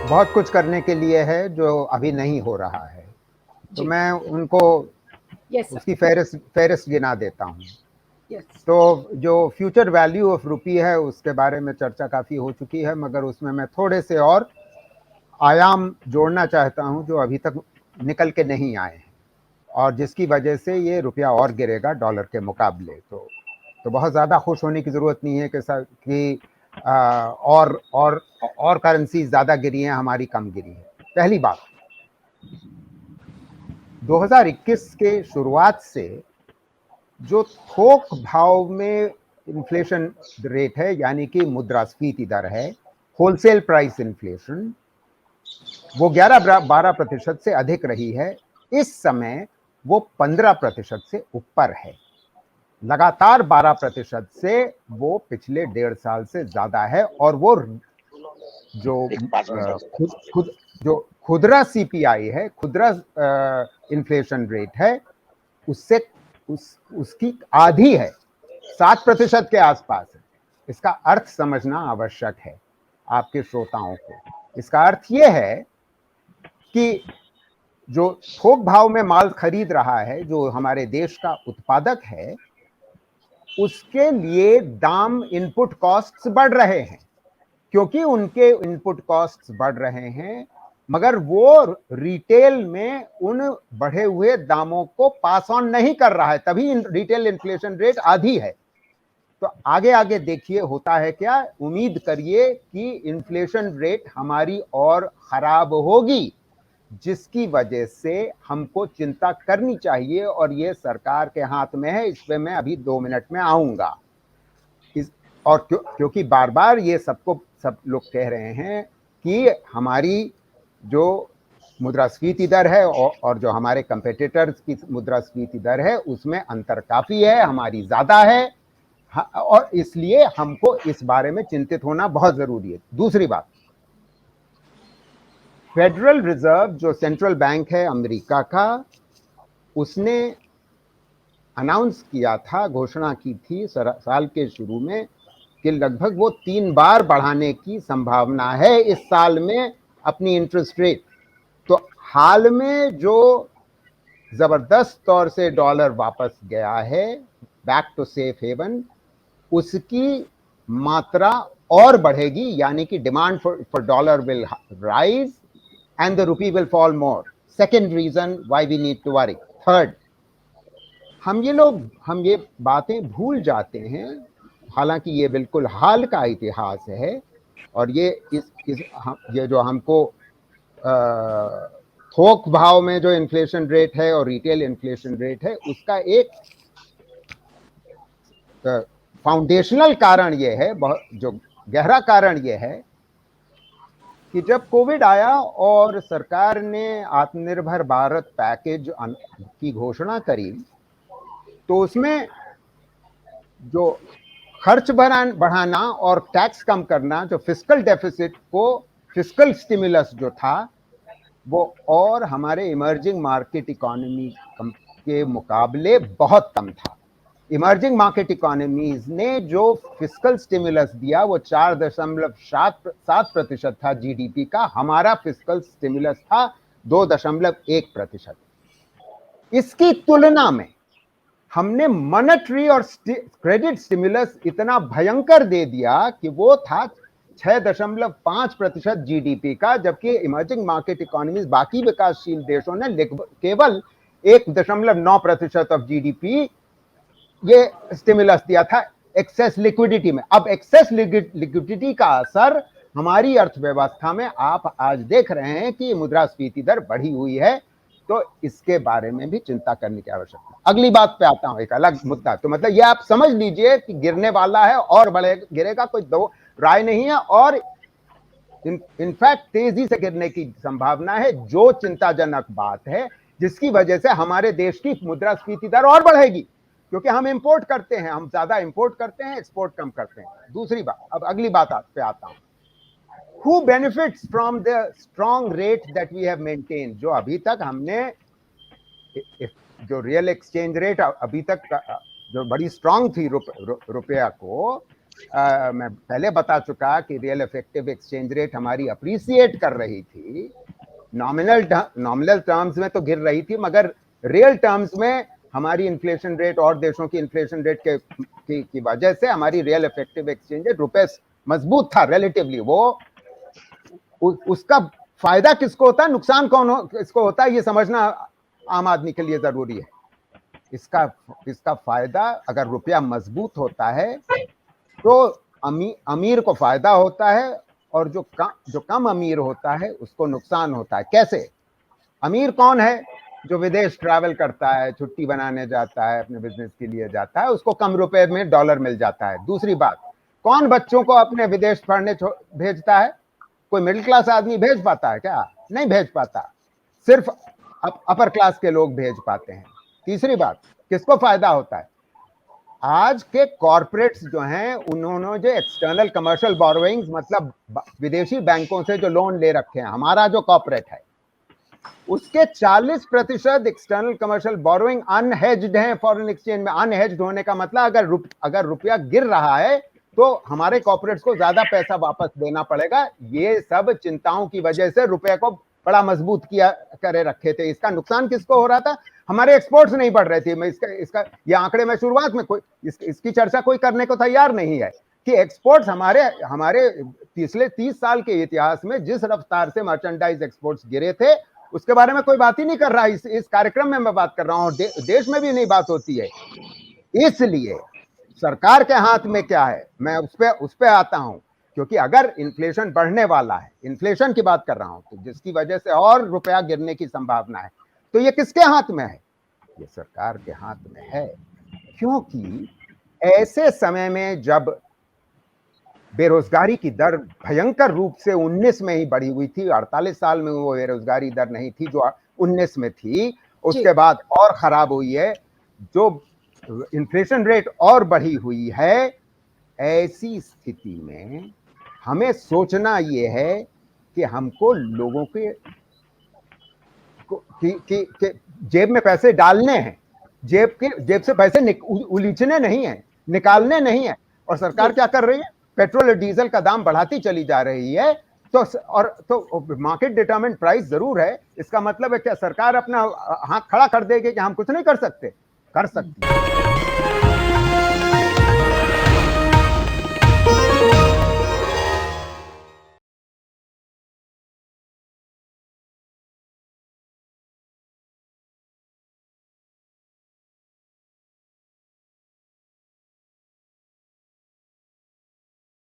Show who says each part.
Speaker 1: बहुत कुछ करने के लिए है जो अभी नहीं हो रहा है, तो
Speaker 2: जी।
Speaker 1: मैं उनको
Speaker 2: यस सर।
Speaker 1: उसकी फ़हरिस्त गिना देता हूँ।
Speaker 2: यस।
Speaker 1: तो जो फ्यूचर वैल्यू ऑफ रुपी है उसके बारे में चर्चा काफ़ी हो चुकी है, मगर उसमें मैं थोड़े से और आयाम जोड़ना चाहता हूँ जो अभी तक निकल के नहीं आए हैं और जिसकी वजह से ये रुपया और गिरेगा डॉलर के मुकाबले। तो बहुत ज़्यादा खुश होने की ज़रूरत नहीं है कि और करेंसी ज़्यादा गिरी हैं, हमारी कम गिरी है। पहली बात, 2021 के शुरुआत से जो थोक भाव में इन्फ्लेशन रेट है, यानी कि मुद्रास्फीति दर है, होलसेल प्राइस इन्फ्लेशन, वो 11-12% से अधिक रही है। इस समय वो 15% से ऊपर है। लगातार 12% से वो पिछले 1.5 साल से ज्यादा है और वो जो खुदरा सीपीआई है, खुदरा इन्फ्लेशन रेट है, उससे उसकी आधी है, 7% के आसपास है। इसका अर्थ समझना आवश्यक है आपके श्रोताओं को। इसका अर्थ यह है कि जो थोक भाव में माल खरीद रहा है, जो हमारे देश का उत्पादक है, उसके लिए दाम, इनपुट कॉस्ट्स बढ़ रहे हैं। क्योंकि उनके इनपुट कॉस्ट्स बढ़ रहे हैं, मगर वो रिटेल में उन बढ़े हुए दामों को पास ऑन नहीं कर रहा है, तभी रिटेल इन्फ्लेशन रेट आधी है। तो आगे आगे देखिए होता है क्या, उम्मीद करिए कि इन्फ्लेशन रेट हमारी और खराब होगी, जिसकी वजह से हमको चिंता करनी चाहिए और ये सरकार के हाथ में है। इस पे मैं अभी 2 मिनट में आऊंगा। और क्योंकि बार बार ये सब लोग कह रहे हैं कि हमारी जो मुद्रास्फीति दर है और जो हमारे कंपेटिटर्स की मुद्रास्फीति दर है उसमें अंतर काफी है, हमारी ज्यादा है, और इसलिए हमको इस बारे में चिंतित होना बहुत जरूरी है। दूसरी बात, फेडरल रिजर्व जो सेंट्रल बैंक है अमेरिका का, उसने अनाउंस किया था, घोषणा की थी साल के शुरू में कि लगभग वो 3 बार बढ़ाने की संभावना है इस साल में अपनी इंटरेस्ट रेट। तो हाल में जो जबरदस्त तौर से डॉलर वापस गया है, बैक टू सेफ हेवन, उसकी मात्रा और बढ़ेगी, यानी कि demand for dollar will rise and the rupee will fall more. Second reason why we need to worry. Third, हम ये बातें भूल जाते हैं, हालांकि ये बिल्कुल हाल का इतिहास है और ये जो हमको थोक भाव में जो इन्फ्लेशन रेट है और रिटेल इन्फ्लेशन रेट है, उसका एक फाउंडेशनल कारण ये है, जो गहरा कारण ये है कि जब कोविड आया और सरकार ने आत्मनिर्भर भारत पैकेज की घोषणा करी, तो उसमें जो खर्च बढ़ाना और टैक्स कम करना, जो फिस्कल डेफिसिट को, फिस्कल स्टिमुलस जो था, वो और हमारे इमर्जिंग मार्केट इकोनॉमी के मुकाबले बहुत कम था। इमर्जिंग मार्केट इकोनॉमीज ने जो फिस्कल स्टिमुलस दिया वो 4.7% था जीडीपी का। हमारा फिस्कल स्टिमुलस था 2.1%। इसकी तुलना में हमने मॉनेटरी और क्रेडिट स्टिमुलस इतना भयंकर दे दिया कि वो था 6.5% जीडीपी का, जबकि इमर्जिंग मार्केट इकोनॉमीज, बाकी विकासशील देशों ने केवल 1.9% ऑफ जीडीपी ये स्टिमुलस दिया था एक्सेस लिक्विडिटी में। अब एक्सेस लिक्विडिटी का असर हमारी अर्थव्यवस्था में आप आज देख रहे हैं कि मुद्रास्फीति दर बढ़ी हुई है, तो इसके बारे में भी चिंता करने की आवश्यकता है। अगली बात पे आता हूं, एक अलग मुद्दा। तो मतलब ये आप समझ लीजिए कि गिरने वाला है और गिरेगा, कोई दो राय नहीं है, और इनफैक्ट तेजी से गिरने की संभावना है, जो चिंताजनक बात है, जिसकी वजह से हमारे देश की मुद्रास्फीति दर और बढ़ेगी, क्योंकि हम इंपोर्ट करते हैं, हम ज्यादा इंपोर्ट करते हैं, एक्सपोर्ट कम करते हैं। दूसरी बात, अब अगली बात पे आता हूं, who benefits from the strong rate that we have maintained? जो अभी तक हमने, जो रियल एक्सचेंज रेट अभी तक जो बड़ी स्ट्रांग थी रुपया को, मैं पहले बता चुका कि रियल इफेक्टिव एक्सचेंज रेट हमारी अप्रिसिएट कर रही थी, नॉमिनल टर्म्स में तो गिर रही थी, मगर रियल टर्म्स में हमारी इन्फ्लेशन रेट और देशों की इन्फ्लेशन रेट की वजह से हमारी रियल इफेक्टिव एक्सचेंज रेट रुपए मजबूत था रिलेटिवली। वो उसका फायदा किसको होता है, नुकसान किसको होता है, ये समझना आम आदमी के लिए जरूरी है। इसका फायदा, अगर रुपया मजबूत होता है तो अमीर को फायदा होता है, और जो कम अमीर होता है उसको नुकसान होता है। कैसे? अमीर कौन है? जो विदेश ट्रैवल करता है, छुट्टी बनाने जाता है, अपने बिजनेस के लिए जाता है, उसको कम रुपए में डॉलर मिल जाता है। दूसरी बात, कौन बच्चों को अपने विदेश पढ़ने भेजता है? कोई मिडिल क्लास आदमी भेज पाता है क्या? नहीं भेज पाता, सिर्फ अपर क्लास के लोग भेज पाते हैं। तीसरी बात, किसको फायदा होता है? आज के कॉर्पोरेट्स जो हैं, उन्होंने जो एक्सटर्नल कमर्शियल बोरोइंग्स, मतलब विदेशी बैंकों से जो लोन ले रखे हैं, हमारा जो कॉर्पोरेट है उसके 40% एक्सटर्नल कमर्शियल बोरोइंग अनहेज्ड हैं फॉरेन एक्सचेंज में। अनहेज्ड होने का मतलब अगर रुपया गिर रहा है तो हमारे कॉर्पोरेट्स को ज्यादा पैसा वापस देना पड़ेगा। ये सब चिंताओं की वजह से रुपये को बड़ा मजबूत किया करे रखे थे। इसका नुकसान किसको हो रहा था? हमारे एक्सपोर्ट्स नहीं बढ़ रहे थे। मैं इसका ये आंकड़े में शुरुआत में इसकी चर्चा कोई करने को तैयार नहीं है कि एक्सपोर्ट्स हमारे पिछले 30 साल के इतिहास में जिस रफ्तार से मर्चेंडाइज एक्सपोर्ट्स गिरे थे, उसके बारे में कोई बात ही नहीं कर रहा। इस कार्यक्रम में मैं बात कर रहा हूं, देश में भी नहीं बात होती है। इसलिए सरकार के हाथ में क्या है, मैं उस पे आता हूं, क्योंकि अगर इन्फ्लेशन बढ़ने वाला है, इन्फ्लेशन की बात कर रहा हूं, तो जिसकी वजह से और रुपया गिरने की संभावना है, तो ये किसके हाथ में है? ये सरकार के हाथ में है। क्योंकि ऐसे समय में जब बेरोजगारी की दर भयंकर रूप से 19 में ही बढ़ी हुई थी, 48 साल में वो बेरोजगारी दर नहीं थी जो 19 में थी, उसके बाद और खराब हुई है, जो इन्फ्लेशन रेट और बढ़ी हुई है। ऐसी स्थिति में हमें सोचना ये है कि हमको लोगों के जेब में पैसे डालने हैं, जेब से पैसे उलीचने नहीं है, निकालने नहीं है। और सरकार क्या कर रही है? पेट्रोल और डीजल का दाम बढ़ाती चली जा रही है। तो मार्केट डिटरमाइंड प्राइस जरूर है। इसका मतलब है क्या सरकार अपना हाथ खड़ा कर देगी कि हम कुछ नहीं कर सकते? कर सकती है।